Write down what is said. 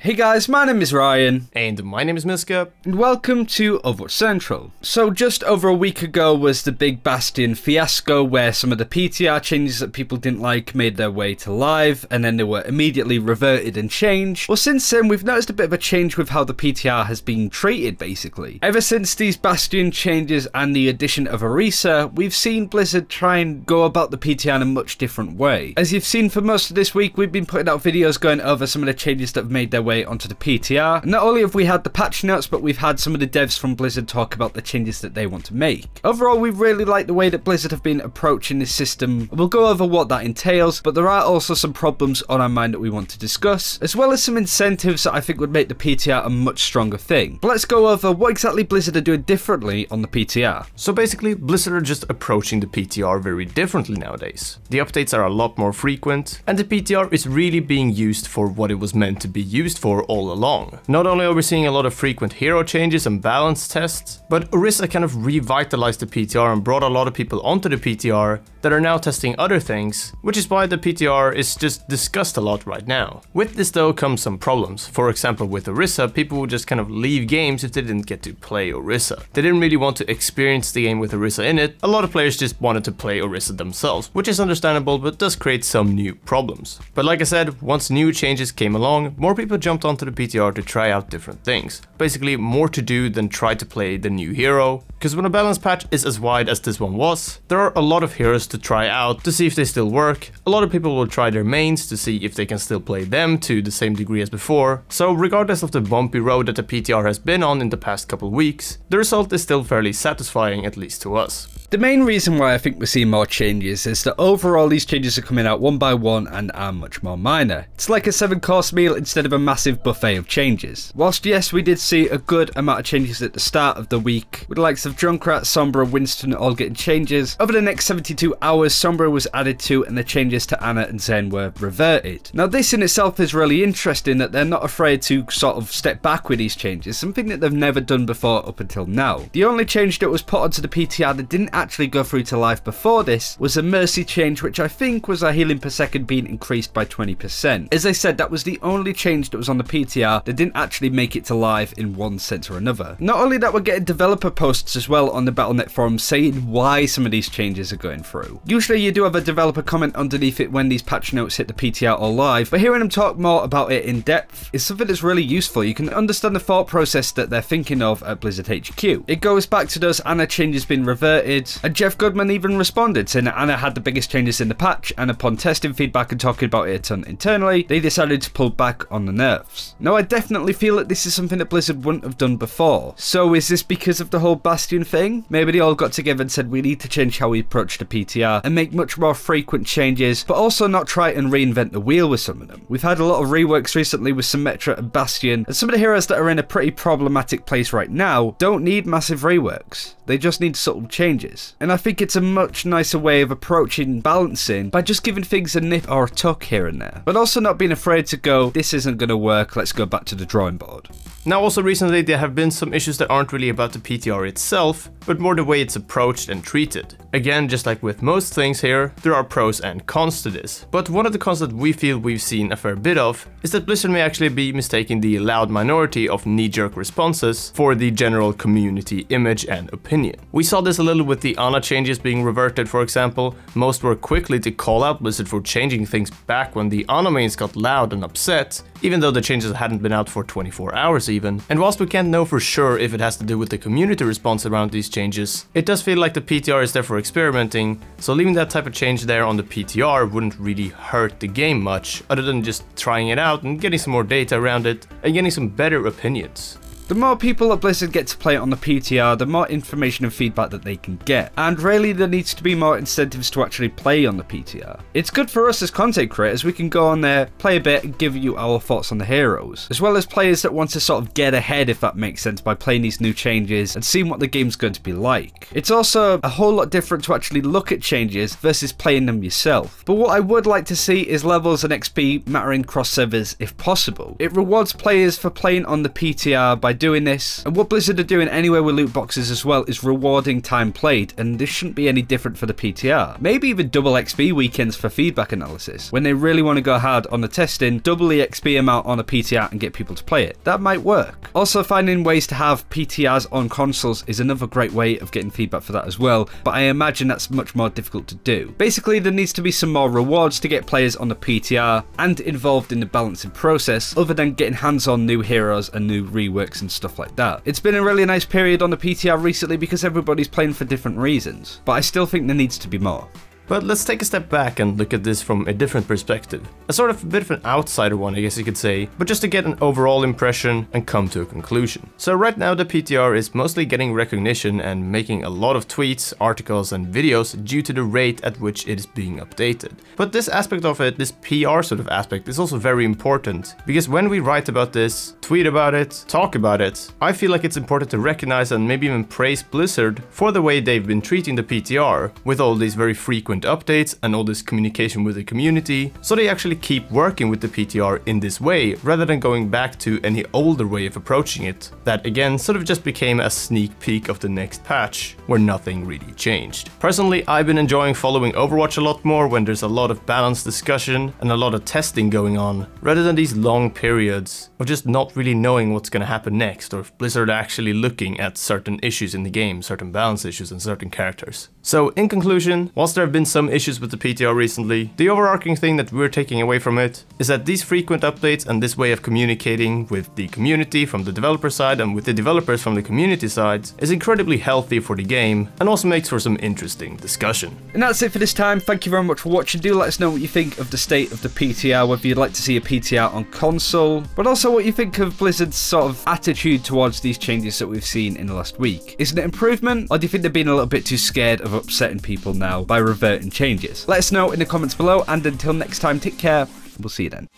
Hey guys, my name is Ryan. And my name is Miska. And welcome to Overwatch Central. So just over a week ago was the big Bastion fiasco where some of the PTR changes that people didn't like made their way to live and then they were immediately reverted and changed. Well, since then we've noticed a bit of a change with how the PTR has been treated basically. Ever since these Bastion changes and the addition of Orisa, we've seen Blizzard try and go about the PTR in a much different way. As you've seen for most of this week, we've been putting out videos going over some of the changes that have made their way onto the PTR. And not only have we had the patch notes, but we've had some of the devs from Blizzard talk about the changes that they want to make. Overall, we really like the way that Blizzard have been approaching this system. We'll go over what that entails, but there are also some problems on our mind that we want to discuss, as well as some incentives that I think would make the PTR a much stronger thing. But let's go over what exactly Blizzard are doing differently on the PTR. So basically, Blizzard are just approaching the PTR very differently nowadays. The updates are a lot more frequent, and the PTR is really being used for what it was meant to be used for all along. Not only are we seeing a lot of frequent hero changes and balance tests, but Orisa kind of revitalized the PTR and brought a lot of people onto the PTR that are now testing other things, which is why the PTR is just discussed a lot right now. With this though comes some problems. For example, with Orisa, people would just kind of leave games if they didn't get to play Orisa. They didn't really want to experience the game with Orisa in it. A lot of players just wanted to play Orisa themselves, which is understandable but does create some new problems. But like I said, once new changes came along, more people jumped onto the PTR to try out different things. Basically more to do than try to play the new hero, because when a balance patch is as wide as this one was, there are a lot of heroes to try out to see if they still work. A lot of people will try their mains to see if they can still play them to the same degree as before. So regardless of the bumpy road that the PTR has been on in the past couple weeks, the result is still fairly satisfying, at least to us. The main reason why I think we're seeing more changes is that overall these changes are coming out one by one and are much more minor. It's like a 7-course meal instead of a massive buffet of changes. Whilst yes, we did see a good amount of changes at the start of the week, with the likes of Junkrat, Sombra, Winston all getting changes. Over the next 72 hours, Sombra was added to and the changes to Ana and Zen were reverted. Now this in itself is really interesting that they're not afraid to sort of step back with these changes, something that they've never done before up until now. The only change that was put onto the PTR that didn't actually go through to life before this was a mercy change, which I think was our healing per second being increased by 20%. As I said, that was the only change that was on the PTR that didn't actually make it to live in one sense or another. Not only that, we're getting developer posts as well on the Battle.net forum saying why some of these changes are going through. Usually you do have a developer comment underneath it when these patch notes hit the PTR or live, but hearing them talk more about it in depth is something that's really useful. You can understand the thought process that they're thinking of at Blizzard HQ. It goes back to those Ana changes being reverted, and Jeff Goodman even responded saying that Ana had the biggest changes in the patch, and upon testing feedback and talking about it a ton internally, they decided to pull back on the nerfs. Now I definitely feel that this is something that Blizzard wouldn't have done before. So is this because of the whole Bastion thing? Maybe they all got together and said we need to change how we approach the PTR and make much more frequent changes, but also not try and reinvent the wheel with some of them. We've had a lot of reworks recently with Symmetra and Bastion, and some of the heroes that are in a pretty problematic place right now don't need massive reworks. They just need subtle changes. And I think it's a much nicer way of approaching balancing by just giving things a nip or a tuck here and there, but also not being afraid to go, this isn't going to work, let's go back to the drawing board. Now also recently there have been some issues that aren't really about the PTR itself, but more the way it's approached and treated. Again, just like with most things here, there are pros and cons to this. But one of the cons that we feel we've seen a fair bit of is that Blizzard may actually be mistaking the loud minority of knee-jerk responses for the general community image and opinion. We saw this a little with the Ana changes being reverted, for example. Most were quickly to call out Blizzard for changing things back when the Ana mains got loud and upset, even though the changes hadn't been out for 24 hours even. And whilst we can't know for sure if it has to do with the community response around these changes, it does feel like the PTR is there for experimenting, so leaving that type of change there on the PTR wouldn't really hurt the game much, other than just trying it out and getting some more data around it and getting some better opinions. The more people at Blizzard get to play it on the PTR, the more information and feedback that they can get. And really there needs to be more incentives to actually play on the PTR. It's good for us as content creators, we can go on there, play a bit and give you our thoughts on the heroes. As well as players that want to sort of get ahead, if that makes sense, by playing these new changes and seeing what the game's going to be like. It's also a whole lot different to actually look at changes versus playing them yourself. But what I would like to see is levels and XP mattering cross servers if possible. It rewards players for playing on the PTR by doing this. And what Blizzard are doing anyway with loot boxes as well is rewarding time played, and this shouldn't be any different for the PTR. Maybe even double XP weekends for feedback analysis. When they really want to go hard on the testing, double the XP amount on a PTR and get people to play it. That might work. Also, finding ways to have PTRs on consoles is another great way of getting feedback for that as well, but I imagine that's much more difficult to do. Basically, there needs to be some more rewards to get players on the PTR and involved in the balancing process, other than getting hands on new heroes and new reworks and stuff like that. It's been a really nice period on the PTR recently because everybody's playing for different reasons, but I still think there needs to be more. But let's take a step back and look at this from a different perspective. A sort of a bit of an outsider one, I guess you could say, but just to get an overall impression and come to a conclusion. So right now the PTR is mostly getting recognition and making a lot of tweets, articles and videos due to the rate at which it is being updated. But this aspect of it, this PR sort of aspect, is also very important, because when we write about this, tweet about it, talk about it, I feel like it's important to recognize and maybe even praise Blizzard for the way they've been treating the PTR with all these very frequent updates and all this communication with the community, so they actually keep working with the PTR in this way rather than going back to any older way of approaching it that again sort of just became a sneak peek of the next patch where nothing really changed. Personally, I've been enjoying following Overwatch a lot more when there's a lot of balanced discussion and a lot of testing going on, rather than these long periods of just not really knowing what's gonna happen next, or if Blizzard are actually looking at certain issues in the game, certain balance issues and certain characters. So in conclusion, whilst there have been some issues with the PTR recently, the overarching thing that we're taking away from it is that these frequent updates and this way of communicating with the community from the developer side and with the developers from the community side is incredibly healthy for the game and also makes for some interesting discussion. And that's it for this time. Thank you very much for watching. Do let us know what you think of the state of the PTR, whether you'd like to see a PTR on console, but also what you think of Blizzard's sort of attitude towards these changes that we've seen in the last week. Is it an improvement, or do you think they're being a little bit too scared of upsetting people now by reverting changes? Let us know in the comments below, and until next time, take care, we'll see you then.